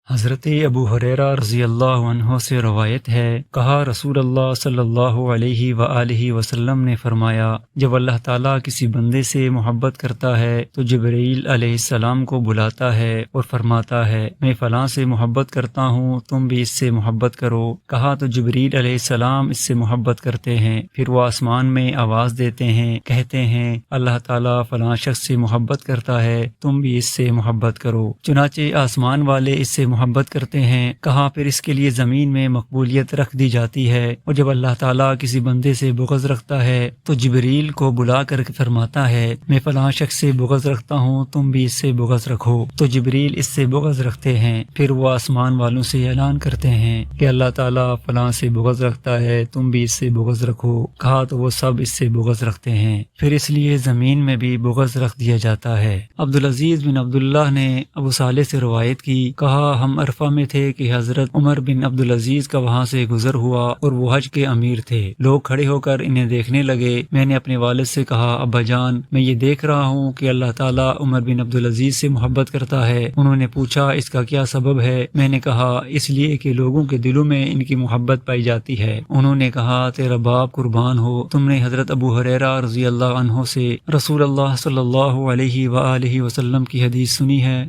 حضرت ابو ہریرہ رضی اللہ عنہ سے روایت ہے، کہا رسول اللہ صلی اللہ علیہ وآلہ وسلم نے فرمایا، جب اللہ تعالیٰ کسی بندے سے محبت کرتا ہے تو جبرائیل علیہ السلام کو بلاتا ہے اور فرماتا ہے، میں فلاں سے محبت کرتا ہوں، تم بھی اس سے محبت کرو۔ کہا تو جبرائیل علیہ السلام اس سے محبت کرتے ہیں، پھر وہ آسمان میں آواز دیتے ہیں، کہتے ہیں اللہ تعالیٰ فلاں شخص سے محبت کرتا ہے، تم بھی اس سے محبت کرو۔ چنانچہ آسمان والے اس سے محبت کرتے ہیں۔ کہا پھر اس کے لیے زمین میں مقبولیت رکھ دی جاتی ہے، اور جب اللہ تعالیٰ کسی بندے سے بغض رکھتا ہے تو جبریل کو بلا کر فرماتا ہے، میں فلاں شخص سے بغض رکھتا ہوں، تم بھی اس سے بغض رکھو۔ تو جبریل اس سے بغض رکھتے ہیں، پھر وہ آسمان والوں سے اعلان کرتے ہیں کہ اللہ تعالیٰ فلاں سے بغض رکھتا ہے، تم بھی اس سے بغض رکھو۔ کہا تو وہ سب اس سے بغض رکھتے ہیں، پھر اس لیے زمین میں بھی بغض رکھ دیا جاتا ہے۔ عبدالعزیز بن عبداللہ نے ابو صالح سے روایت کی، کہا ہم عرفہ میں تھے کہ حضرت عمر بن عبدالعزیز کا وہاں سے گزر ہوا اور وہ حج کے امیر تھے۔ لوگ کھڑے ہو کر انہیں دیکھنے لگے۔ میں نے اپنے والد سے کہا، ابا جان، میں یہ دیکھ رہا ہوں کہ اللہ تعالیٰ عمر بن عبدالعزیز سے محبت کرتا ہے۔ انہوں نے پوچھا اس کا کیا سبب ہے؟ میں نے کہا اس لیے کہ لوگوں کے دلوں میں ان کی محبت پائی جاتی ہے۔ انہوں نے کہا تیرا باپ قربان ہو، تم نے حضرت ابو ہریرہ رضی اللہ عنہ سے رسول اللہ صلی اللہ علیہ وآلہ وسلم کی حدیث سنی ہے۔